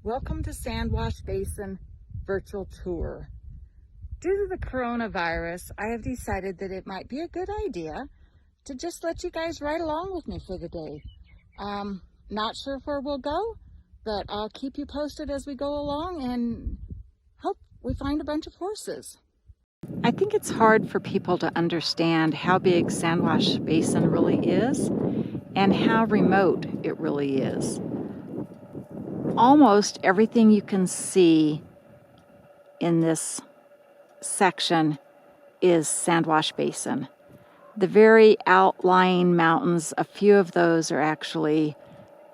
Welcome to Sand Wash Basin virtual tour. Due to the coronavirus, I have decided that it might be a good idea to just let you guys ride along with me for the day. Not sure where we'll go, but I'll keep you posted as we go along and hope we find a bunch of horses. I think it's hard for people to understand how big Sand Wash Basin really is and how remote it really is. Almost everything you can see in this section is Sand Wash Basin. The very outlying mountains, a few of those are actually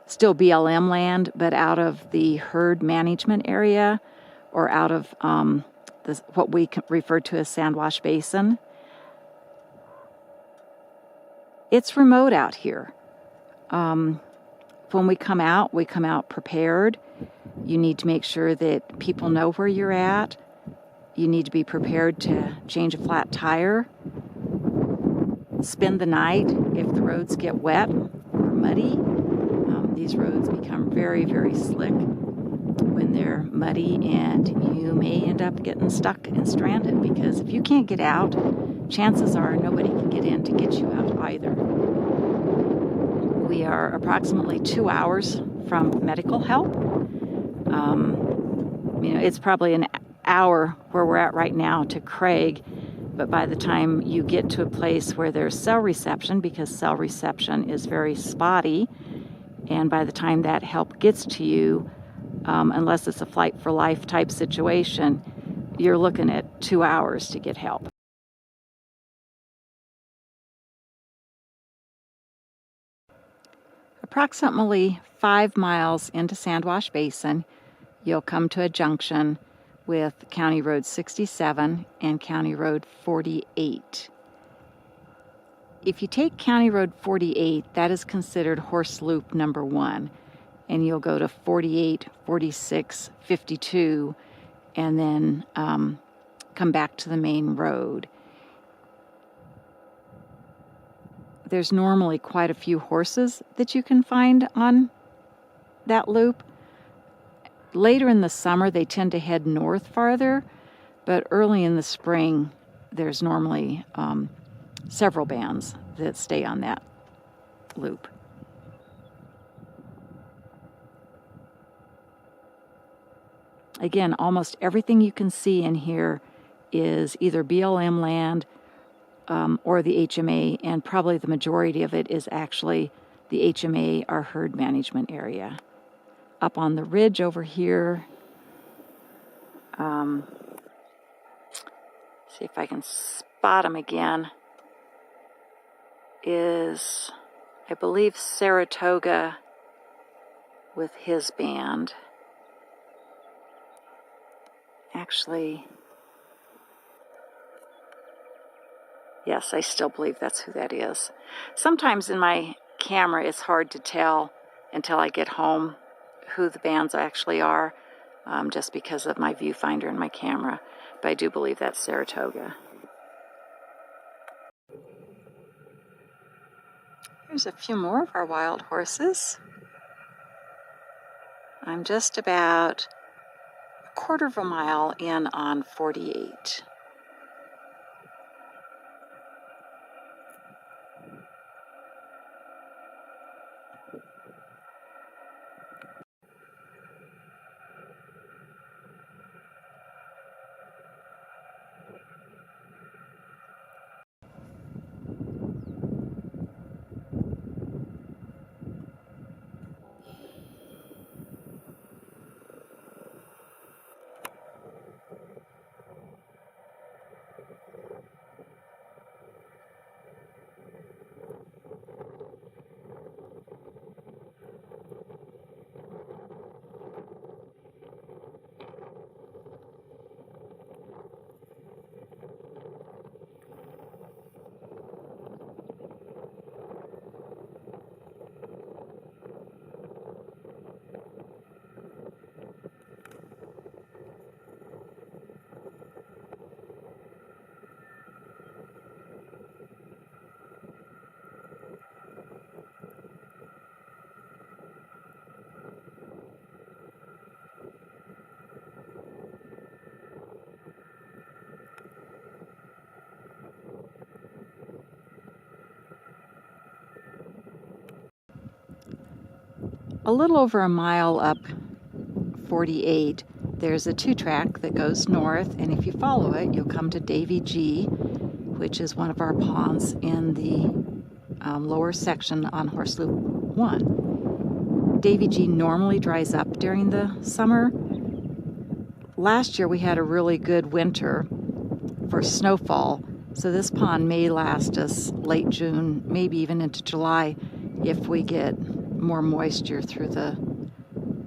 still BLM land, but out of the herd management area or out of what we refer to as Sand Wash Basin. It's remote out here. When we come out prepared. You need to make sure that people know where you're at. You need to be prepared to change a flat tire, spend the night if the roads get wet or muddy. These roads become very, very slick when they're muddy, and you may end up getting stuck and stranded, because if you can't get out, chances are nobody can get in to get you out either. We are approximately 2 hours from medical help. It's probably an hour where we're at right now to Craig, but by the time you get to a place where there's cell reception, because cell reception is very spotty, and by the time that help gets to you, unless it's a flight for life type situation, you're looking at 2 hours to get help. Approximately 5 miles into Sand Wash Basin, you'll come to a junction with County Road 67 and County Road 48. If you take County Road 48, that is considered horse loop number 1, and you'll go to 48, 46, 52, and then come back to the main road. There's normally quite a few horses that you can find on that loop. Later in the summer, they tend to head north farther, but early in the spring, there's normally several bands that stay on that loop. Again, almost everything you can see in here is either BLM land or the HMA, and probably the majority of it is actually the HMA, our herd management area. Up on the ridge over here, see if I can spot him again, is, I believe, Saratoga with his band. Actually, yes, I still believe that's who that is. Sometimes in my camera it's hard to tell until I get home who the bands actually are, just because of my viewfinder in my camera. But I do believe that's Saratoga. Here's a few more of our wild horses. I'm just about a quarter of a mile in on 48. A little over a mile up 48, there's a 2-track that goes north, and if you follow it, you'll come to Davy G, which is one of our ponds in the lower section on Horse Loop 1. Davy G normally dries up during the summer. Last year we had a really good winter for snowfall, so this pond may last us late June, maybe even into July, if we get more moisture through the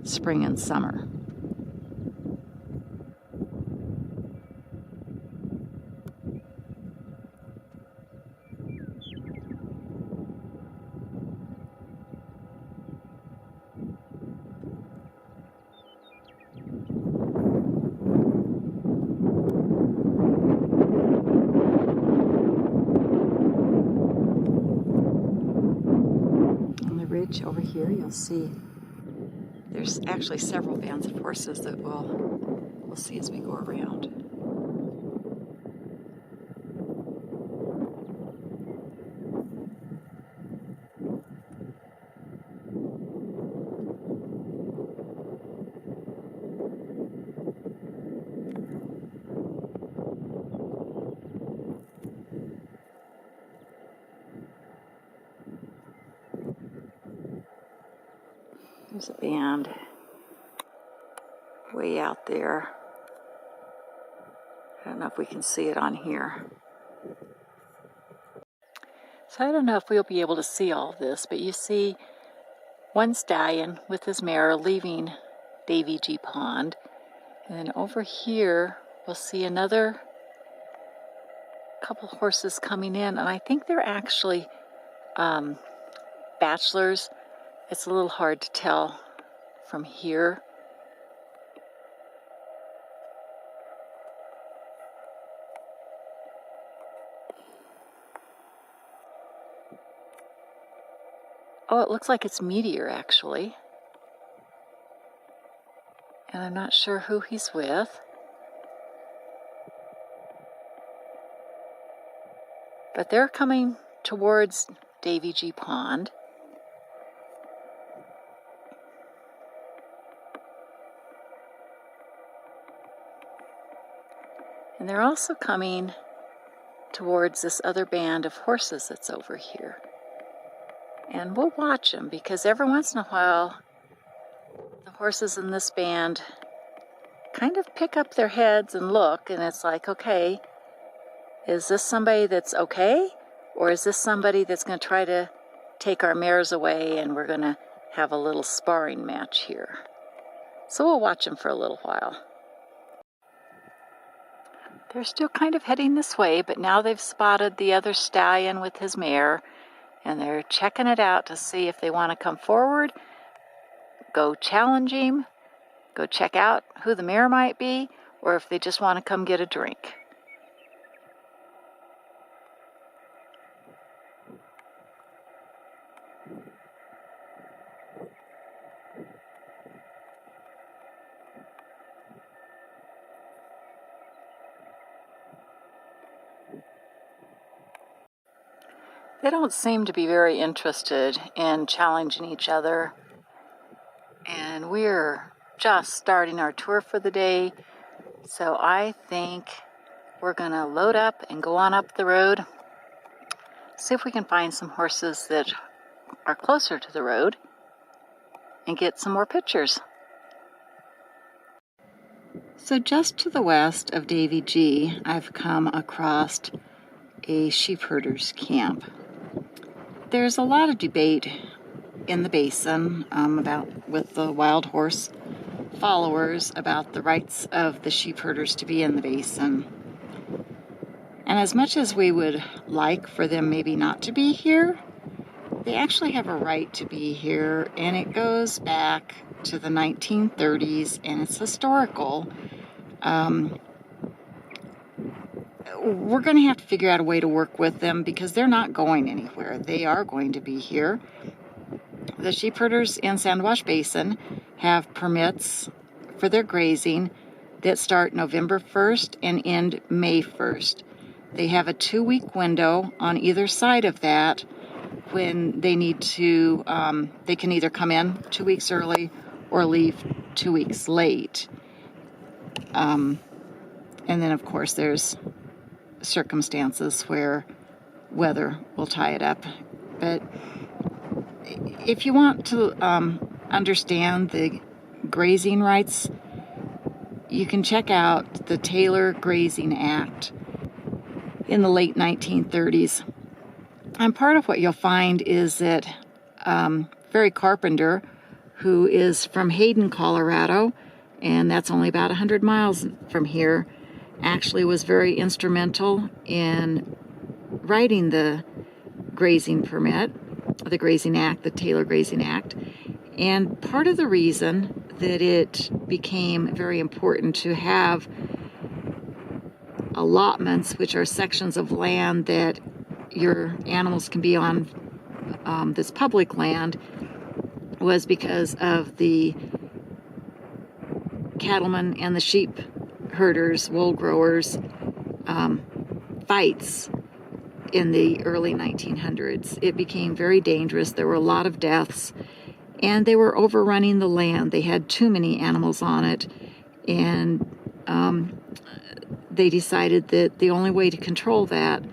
spring and summer. Over here you'll see there's actually several bands of horses that we'll see as we go around. There's a band way out there. I don't know if we can see it on here. So I don't know if we'll be able to see all of this, but you see one stallion with his mare leaving Davy G Pond. And then over here, we'll see another couple horses coming in, and I think they're actually bachelors. It's a little hard to tell from here. Oh, it looks like it's Meteor, actually. And I'm not sure who he's with. But they're coming towards Davy G Pond. And they're also coming towards this other band of horses that's over here. And we'll watch them, because every once in a while, the horses in this band kind of pick up their heads and look, and it's like, okay, is this somebody that's okay? Or is this somebody that's going to try to take our mares away, and we're going to have a little sparring match here? So we'll watch them for a little while. They're still kind of heading this way, but now they've spotted the other stallion with his mare, and they're checking it out to see if they want to come forward, go challenge him, go check out who the mare might be, or if they just want to come get a drink. They don't seem to be very interested in challenging each other. And we're just starting our tour for the day. So I think we're going to load up and go on up the road. See if we can find some horses that are closer to the road and get some more pictures. So just to the west of Davy G, I've come across a sheep herder's camp. There's a lot of debate in the basin with the wild horse followers about the rights of the sheep herders to be in the basin. And as much as we would like for them maybe not to be here, they actually have a right to be here, and it goes back to the 1930s, and it's historical. We're going to have to figure out a way to work with them, because they're not going anywhere. They are going to be here. The sheep herders in Sand Wash Basin have permits for their grazing that start November 1st and end May 1st. They have a 2-week window on either side of that when they need to, they can either come in 2 weeks early or leave 2 weeks late. And then, of course, there's circumstances where weather will tie it up. But if you want to understand the grazing rights, you can check out the Taylor Grazing Act in the late 1930s. And part of what you'll find is that Ferry Carpenter, who is from Hayden, Colorado, and that's only about 100 miles from here, actually was very instrumental in writing the grazing permit, the Grazing Act, the Taylor Grazing Act. And part of the reason that it became very important to have allotments, which are sections of land that your animals can be on, this public land, was because of the cattlemen and the sheep herders, wool growers, fights in the early 1900s. It became very dangerous. There were a lot of deaths, and they were overrunning the land. They had too many animals on it, and they decided that the only way to control that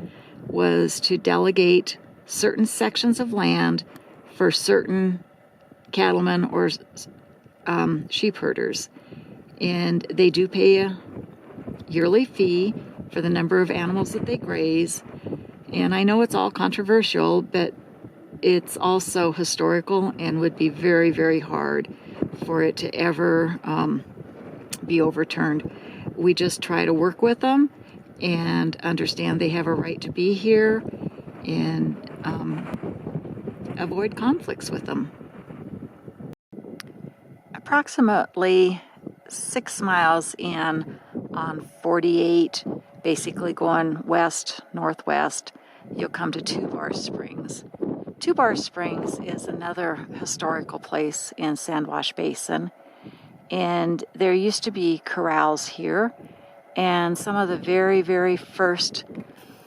was to delegate certain sections of land for certain cattlemen or sheep herders. And they do pay a yearly fee for the number of animals that they graze. And I know it's all controversial, but it's also historical and would be very, very hard for it to ever be overturned. We just try to work with them and understand they have a right to be here and avoid conflicts with them. Approximately 6 miles in on 48, basically going west-northwest, you'll come to Two Bar Springs. Two Bar Springs is another historical place in Sand Wash Basin, and there used to be corrals here, and some of the very, very first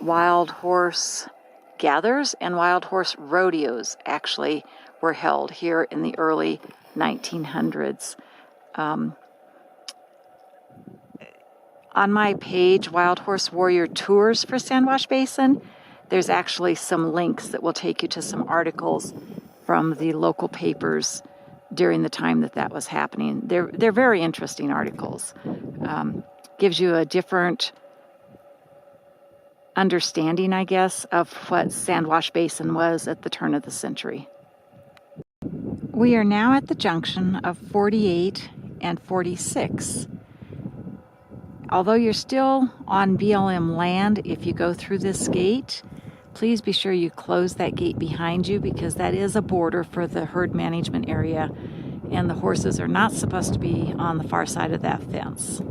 wild horse gathers and wild horse rodeos actually were held here in the early 1900s. On my page, Wild Horse Warrior Tours for Sand Wash Basin, there's actually some links that will take you to some articles from the local papers during the time that was happening. They're very interesting articles. Gives you a different understanding, I guess, of what Sand Wash Basin was at the turn of the century. We are now at the junction of 48 and 46. Although you're still on BLM land, if you go through this gate, please be sure you close that gate behind you, because that is a border for the herd management area, and the horses are not supposed to be on the far side of that fence.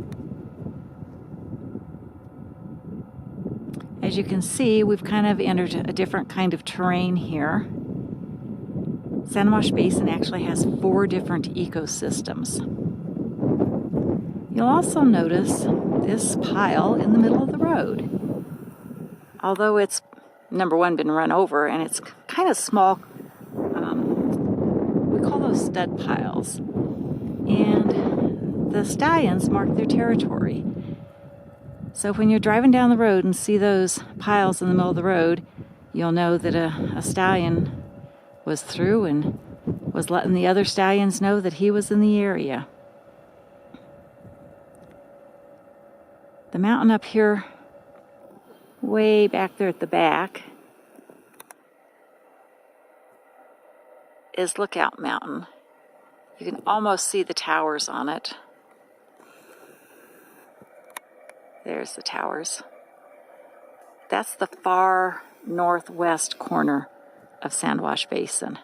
As you can see, we've kind of entered a different kind of terrain here. Sand Wash Basin actually has 4 different ecosystems. You'll also notice this pile in the middle of the road. Although it's, number one, been run over, and it's kind of small, we call those stud piles. And the stallions mark their territory. So when you're driving down the road and see those piles in the middle of the road, you'll know that a stallion was through and was letting the other stallions know that he was in the area. The mountain up here, way back there at the back, is Lookout Mountain. You can almost see the towers on it. There's the towers. That's the far northwest corner of Sand Wash Basin.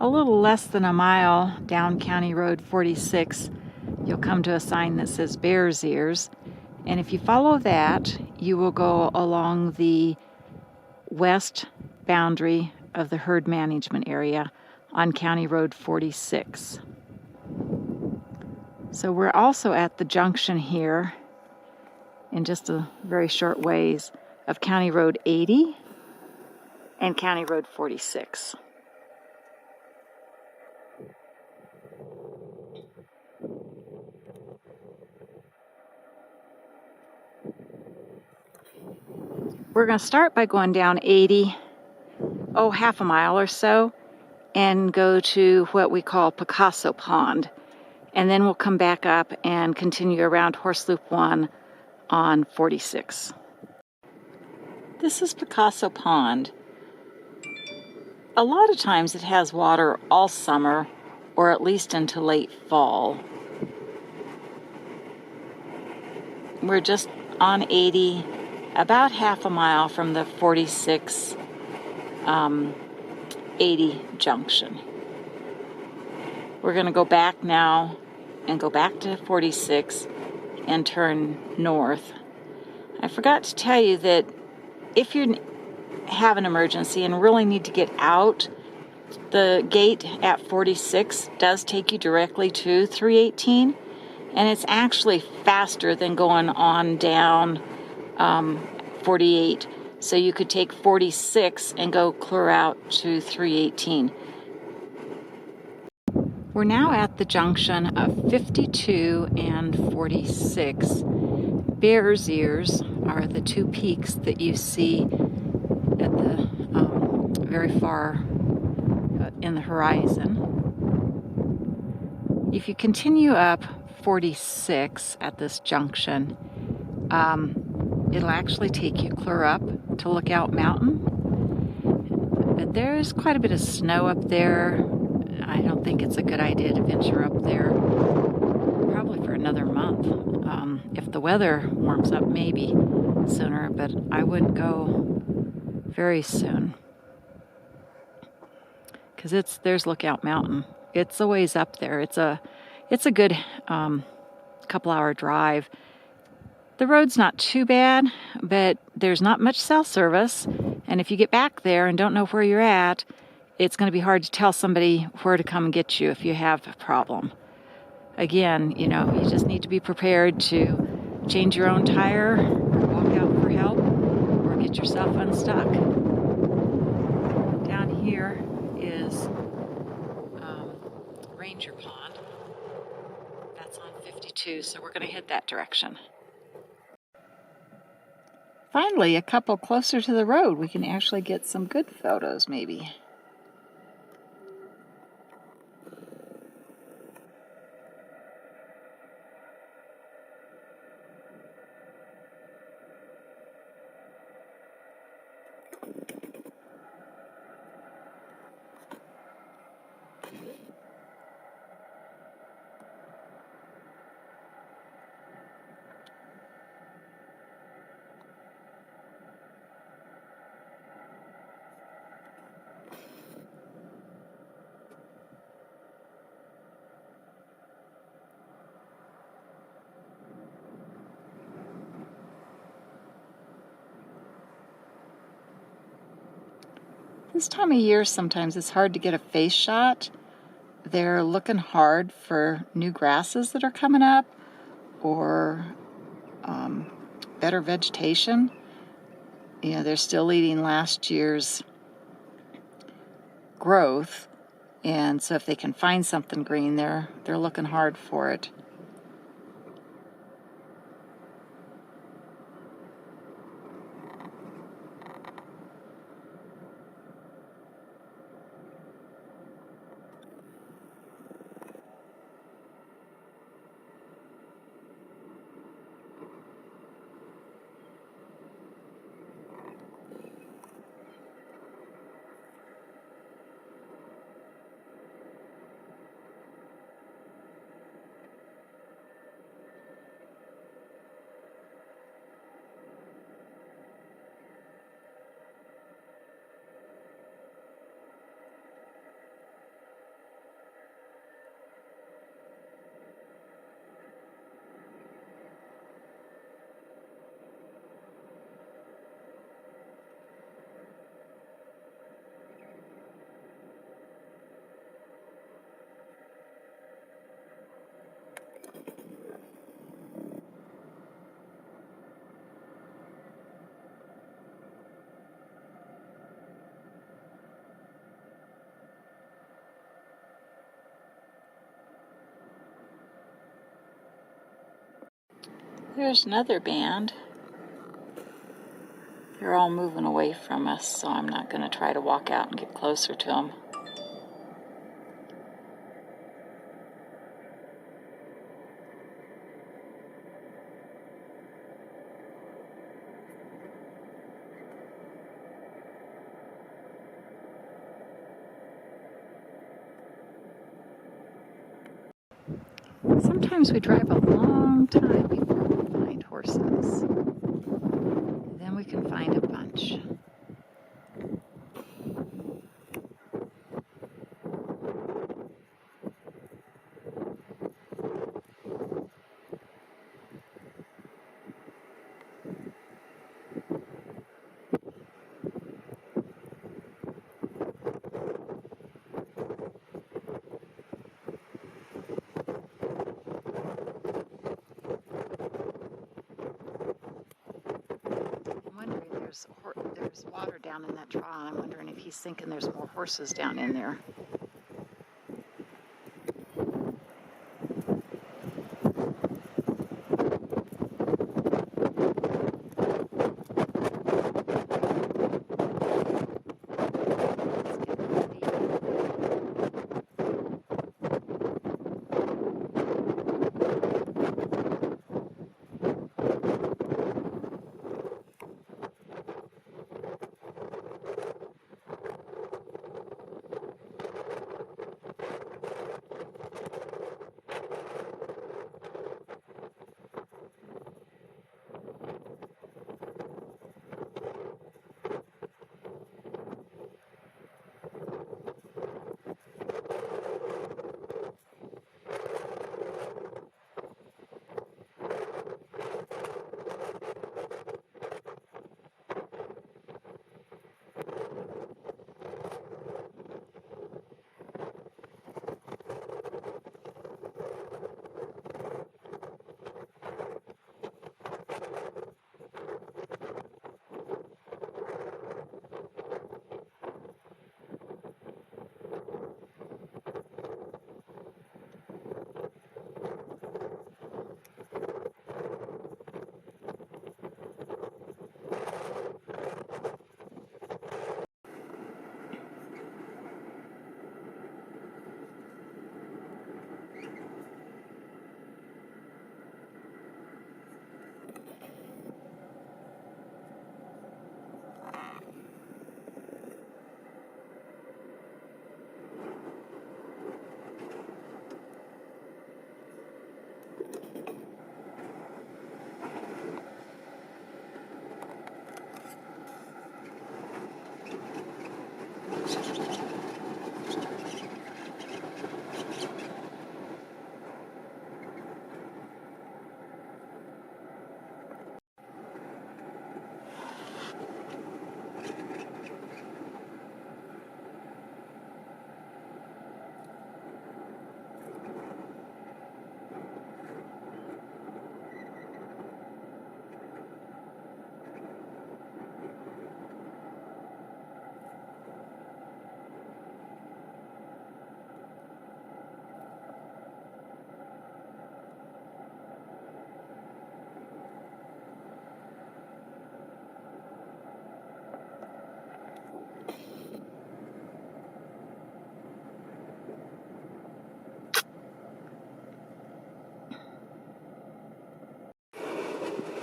A little less than a mile down County Road 46, you'll come to a sign that says Bears Ears. And if you follow that, you will go along the west boundary of the herd management area on County Road 46. So we're also at the junction here in just a very short ways of County Road 80 and County Road 46. We're going to start by going down 80, half a mile or so, and go to what we call Picasso Pond. And then we'll come back up and continue around Horse Loop 1 on 46. This is Picasso Pond. A lot of times it has water all summer, or at least into late fall. We're just on 80, about half a mile from the 46 80 junction. We're going to go back now and go back to 46 and turn north. I forgot to tell you that if you have an emergency and really need to get out, the gate at 46 does take you directly to 318, and it's actually faster than going on down 48. So you could take 46 and go clear out to 318. We're now at the junction of 52 and 46. Bears Ears are the two peaks that you see at the very far in the horizon. If you continue up 46 at this junction, it'll actually take you clear up to Lookout Mountain. But there's quite a bit of snow up there. I don't think it's a good idea to venture up there probably for another month. If the weather warms up, maybe sooner, but I wouldn't go very soon. Because there's Lookout Mountain. It's a ways up there. It's a good couple-hour drive. The road's not too bad, but there's not much cell service. And if you get back there and don't know where you're at, it's going to be hard to tell somebody where to come and get you if you have a problem. Again, you just need to be prepared to change your own tire, or walk out for help, or get yourself unstuck. Down here is Ranger Pond. That's on 52, so we're going to head that direction. Finally, a couple closer to the road, we can actually get some good photos, maybe. This time of year, sometimes it's hard to get a face shot. They're looking hard for new grasses that are coming up, or better vegetation. They're still eating last year's growth, and so if they can find something green, they're looking hard for it. There's another band. They're all moving away from us, so I'm not going to try to walk out and get closer to them. Sometimes we drive a long time before we find horses. And then we can find a bunch. There's water down in that trough. I'm wondering if he's thinking there's more horses down in there.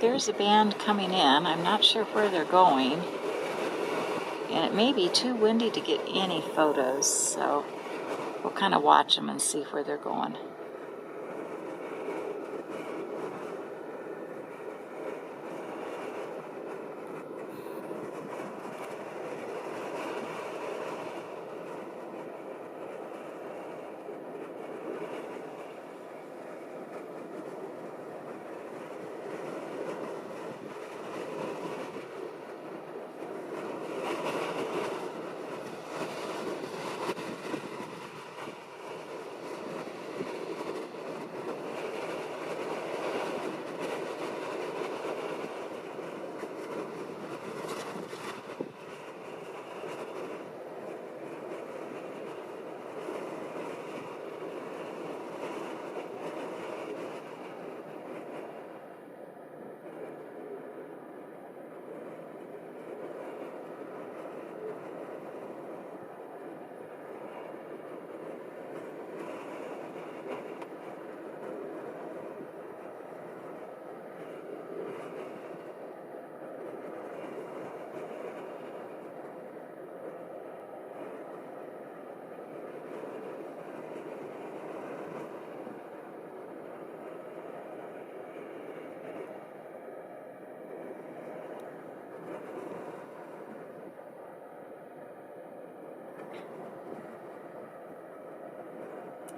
There's a band coming in. I'm not sure where they're going. And it may be too windy to get any photos, so we'll kind of watch them and see where they're going.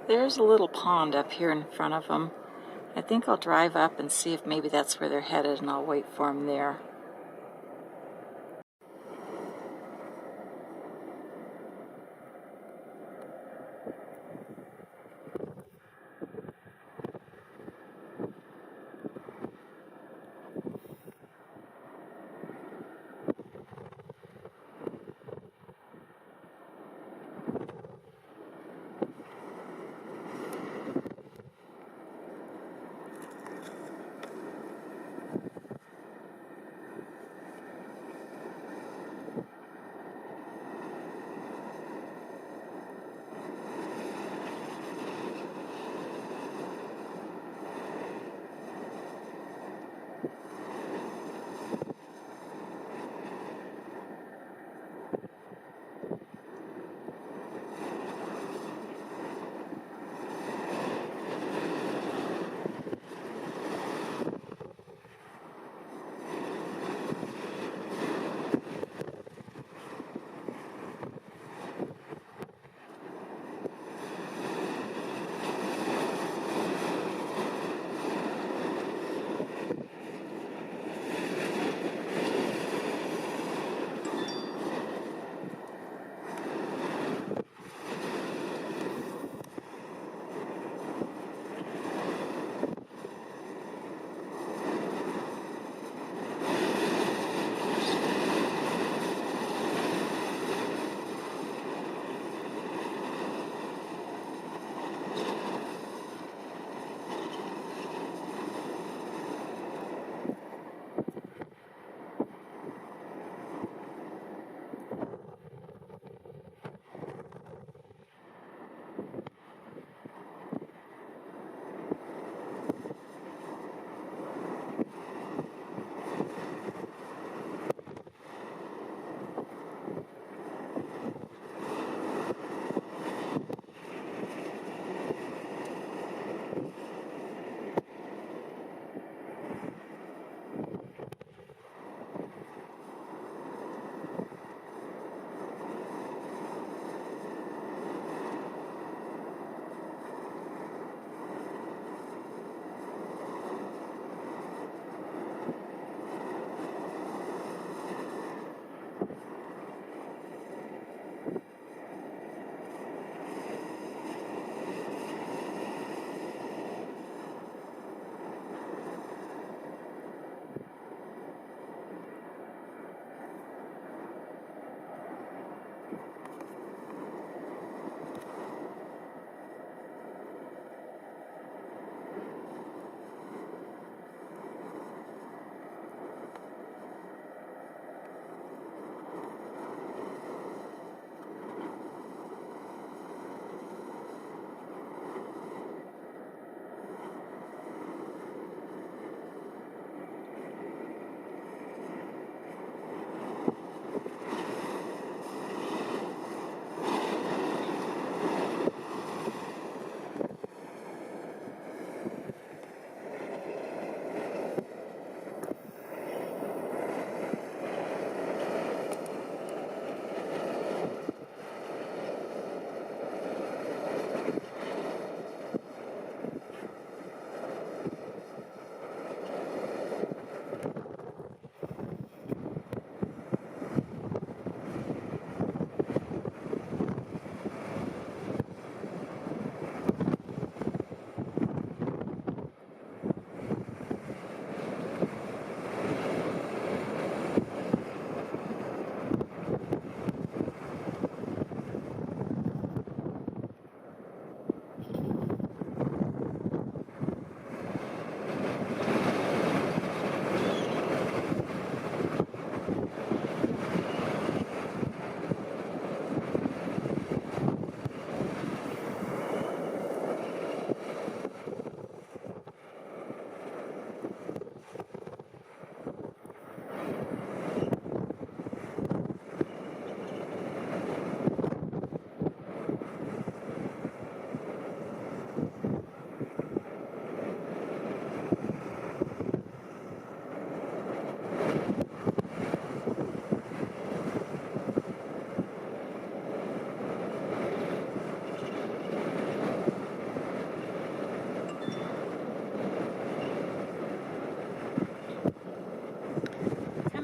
There's a little pond up here in front of them. I think I'll drive up and see if maybe that's where they're headed, and I'll wait for them there.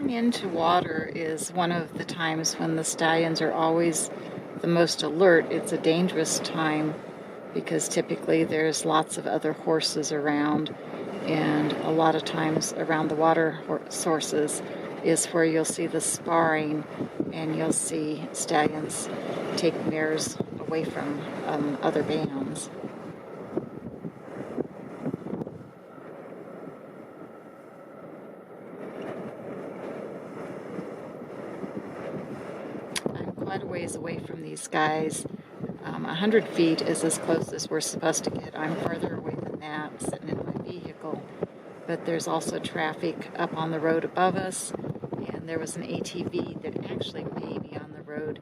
Coming into water is one of the times when the stallions are always the most alert. It's a dangerous time because typically there's lots of other horses around, and a lot of times around the water sources is where you'll see the sparring, and you'll see stallions take mares away from other bands. I'm quite a ways away from these guys. 100 feet is as close as we're supposed to get. I'm farther away than that, sitting in my vehicle. But there's also traffic up on the road above us, and there was an ATV that actually may be on the road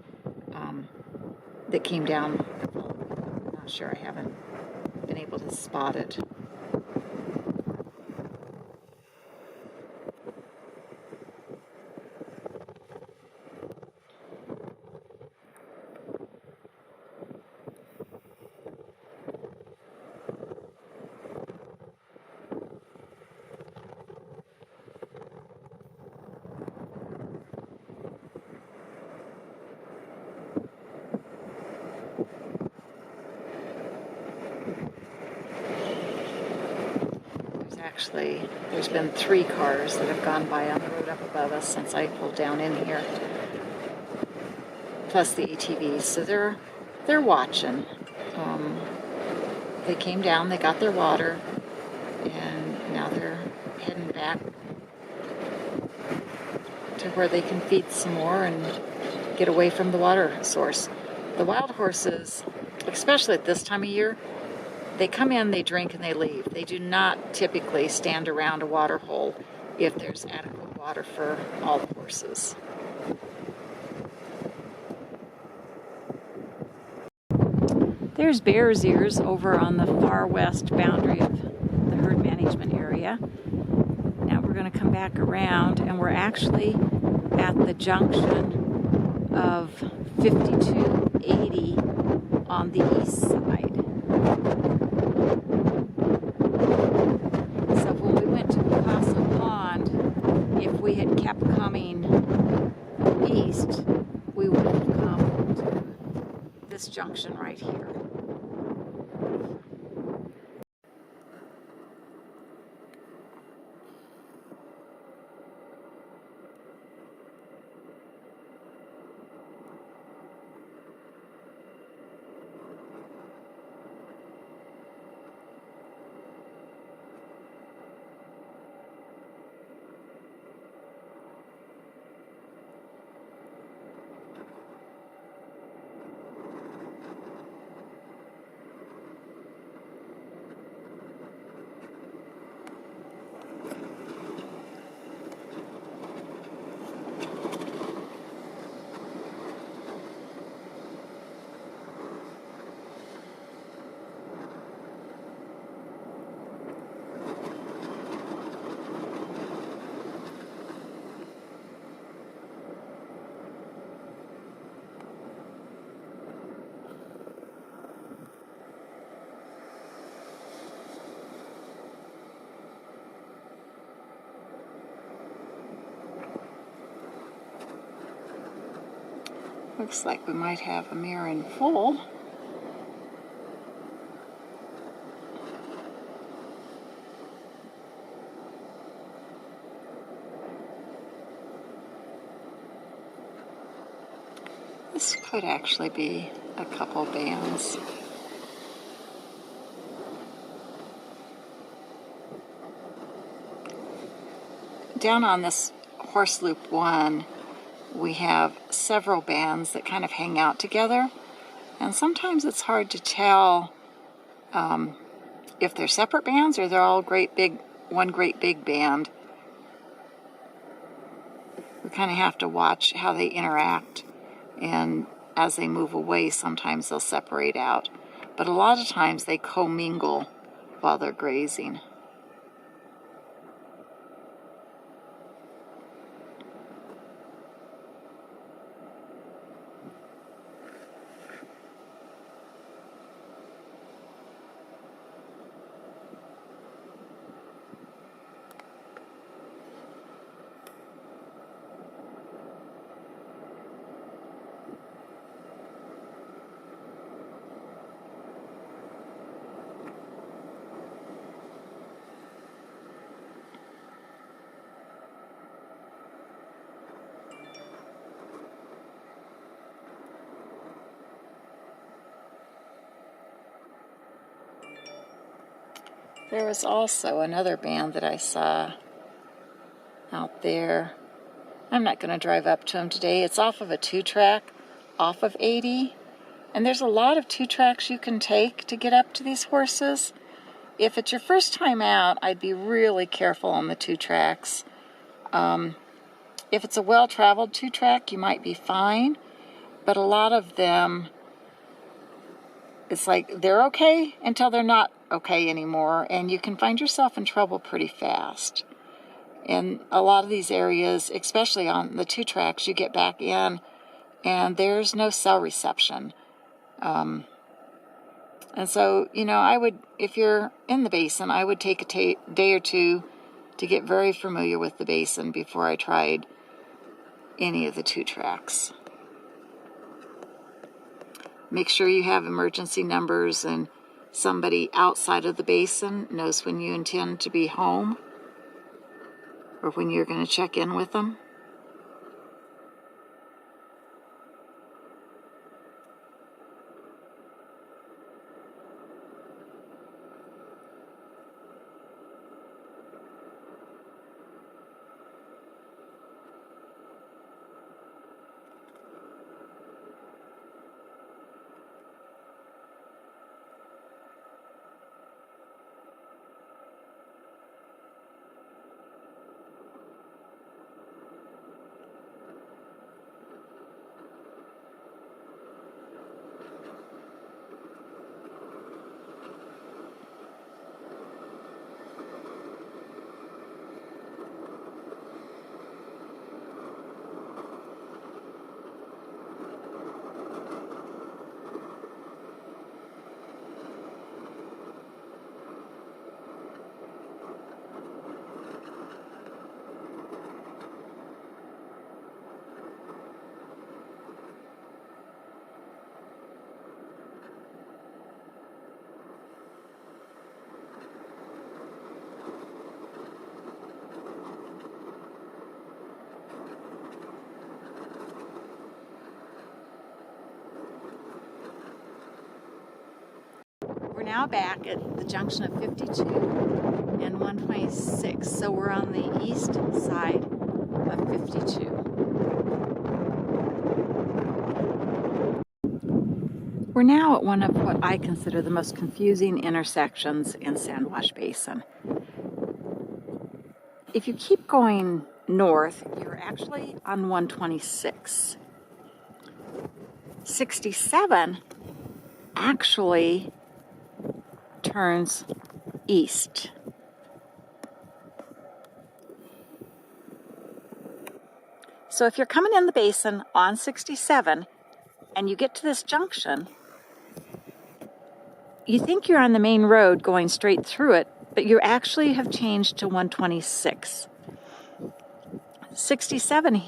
that came down. I'm not sure, I haven't been able to spot it. There's been 3 cars that have gone by on the road up above us since I pulled down in here, plus the ATVs. So they're watching. They came down, they got their water, and now they're heading back to where they can feed some more and get away from the water source. The wild horses, especially at this time of year, they come in, they drink, and they leave. They do not typically stand around a water hole if there's adequate water for all the horses. There's Bear's Ears over on the far west boundary of the herd management area. Now we're going to come back around, and we're actually at the junction of 5280 on the east side. So when we went to Picasso Pond, if we had kept coming east, we would have come to this junction right here. Looks like we might have a mare in full. This could actually be a couple bands. Down on this horse loop 1, we have several bands that kind of hang out together, and sometimes it's hard to tell if they're separate bands or they're all one great big band. We kind of have to watch how they interact, and as they move away, sometimes they'll separate out, but a lot of times they commingle while they're grazing. There was also another band that I saw out there. I'm not going to drive up to them today. It's off of a 2-track, off of 80. And there's a lot of 2-tracks you can take to get up to these horses. If it's your first time out, I'd be really careful on the 2-tracks. If it's a well-traveled 2-track, you might be fine. But a lot of them, it's like they're okay until they're not okay anymore, and you can find yourself in trouble pretty fast. In a lot of these areas, especially on the 2-tracks, you get back in and there's no cell reception. And so, you know, I would, if you're in the basin, I would take a day or two to get very familiar with the basin before I tried any of the 2-tracks. Make sure you have emergency numbers and somebody outside of the basin knows when you intend to be home or when you're going to check in with them. We're now back at the junction of 52 and 126, so we're on the east side of 52. We're now at one of what I consider the most confusing intersections in Sand Wash Basin. If you keep going north, you're actually on 126. 67 actually turns east. So if you're coming in the basin on 67 and you get to this junction, you think you're on the main road going straight through it, but you actually have changed to 126. 67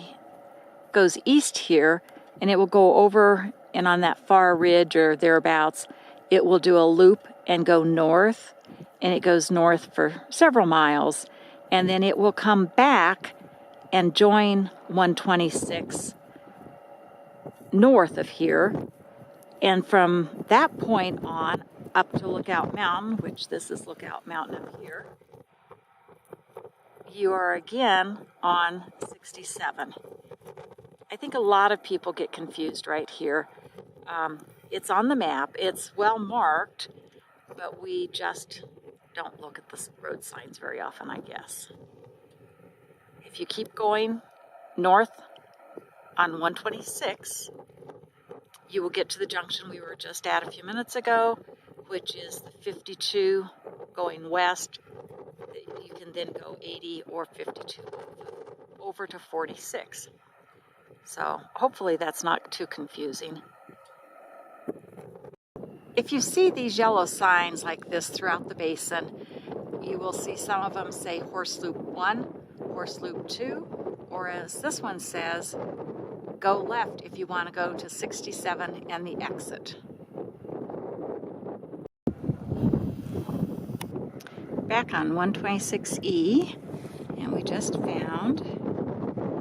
goes east here, and it will go over, and on that far ridge or thereabouts, it will do a loop and go north, and it goes north for several miles, and then it will come back and join 126 north of here, and from that point on up to Lookout Mountain, which this is Lookout Mountain up here, you are again on 67. I think a lot of people get confused right here. It's on the map, it's well marked, but we just don't look at the road signs very often, I guess. If you keep going north on 126, you will get to the junction we were just at a few minutes ago, which is the 52 going west. You can then go 80 or 52 over to 46. So hopefully that's not too confusing. If you see these yellow signs like this throughout the basin, you will see some of them say Horse Loop 1, Horse Loop 2, or as this one says, go left if you want to go to 67 and the exit. Back on 126E, and we just found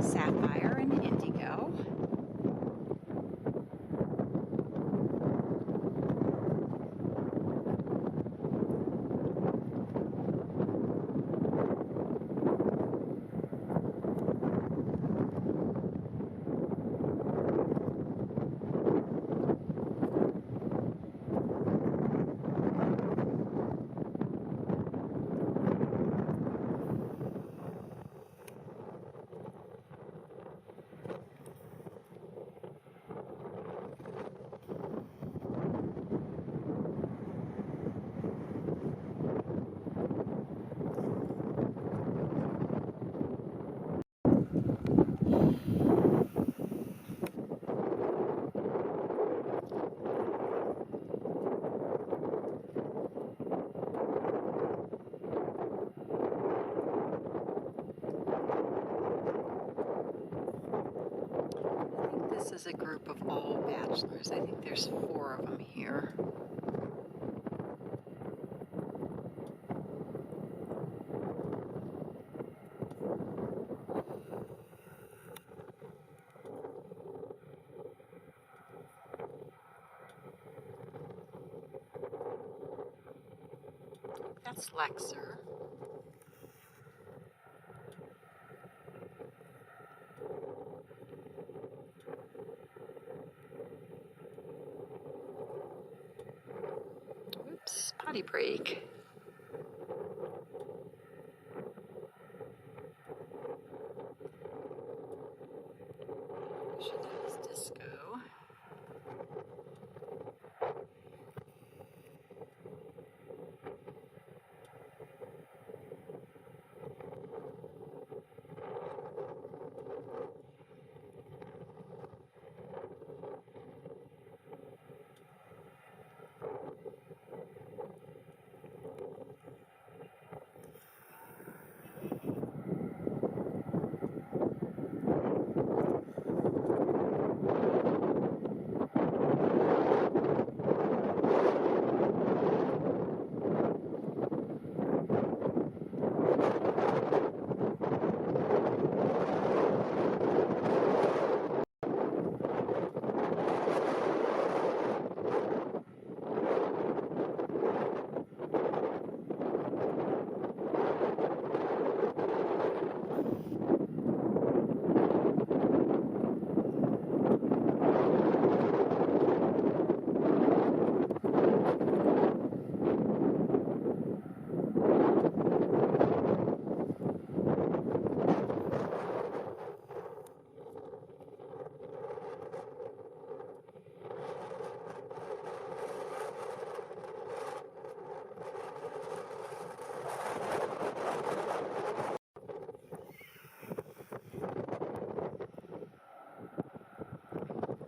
Sapphire and Indigo. is a group of all bachelors. I think there's 4 of them here. That's Lexer. Oops, potty break. Should that is Disco.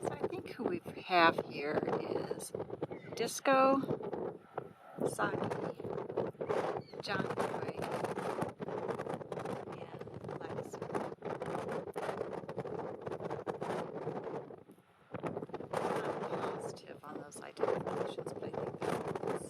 So I think who we have here is Disco, Saki, John Boy, and Lexer. I'm not positive on those identifications, but I think they're those.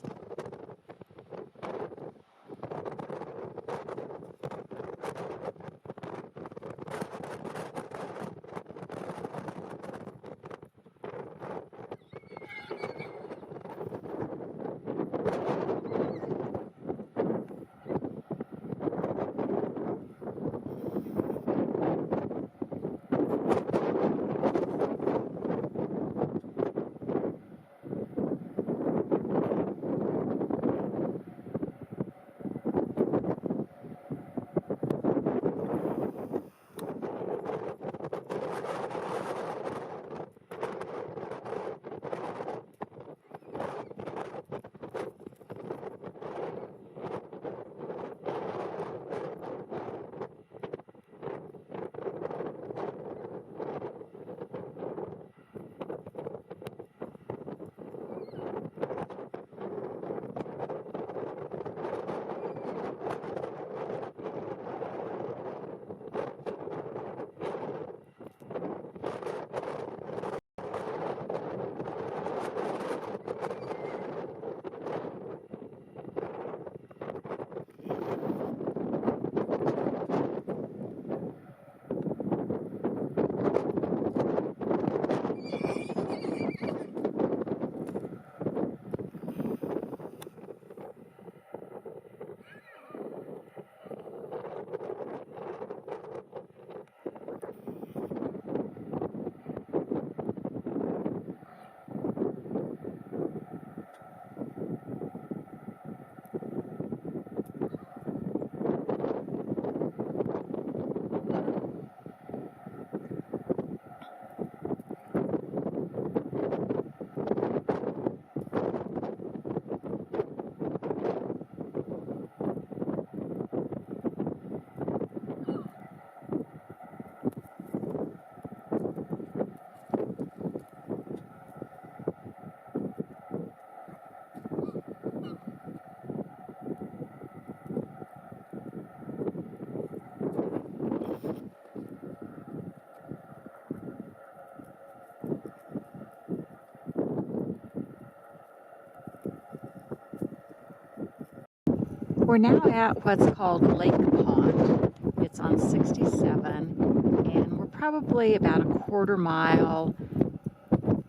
We're now at what's called Lake Pond. It's on 67, and we're probably about a quarter mile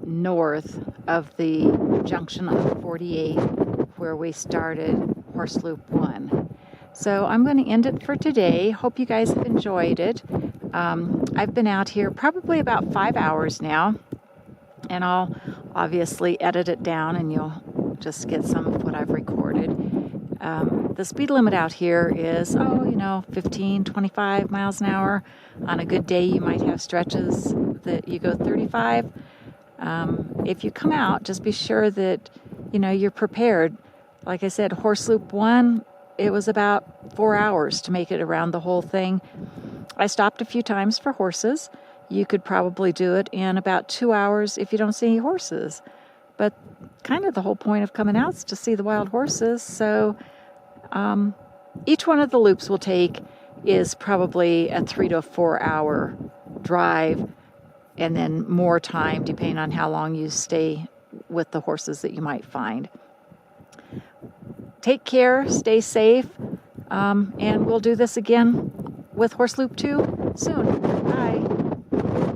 north of the junction of 48 where we started Horse Loop 1. So I'm going to end it for today. Hope you guys have enjoyed it. I've been out here probably about 5 hours now, and I'll obviously edit it down and you'll just get some of what I've recorded. The speed limit out here is, 15, 25 miles an hour. On a good day, you might have stretches that you go 35. If you come out, just be sure that, you're prepared. Like I said, Horse Loop 1, it was about 4 hours to make it around the whole thing. I stopped a few times for horses. You could probably do it in about 2 hours if you don't see any horses. But kind of the whole point of coming out is to see the wild horses. So each one of the loops we'll take is probably a 3 to 4 hour drive, and then more time depending on how long you stay with the horses that you might find. Take care, stay safe, and we'll do this again with Horse Loop 2 soon. Bye.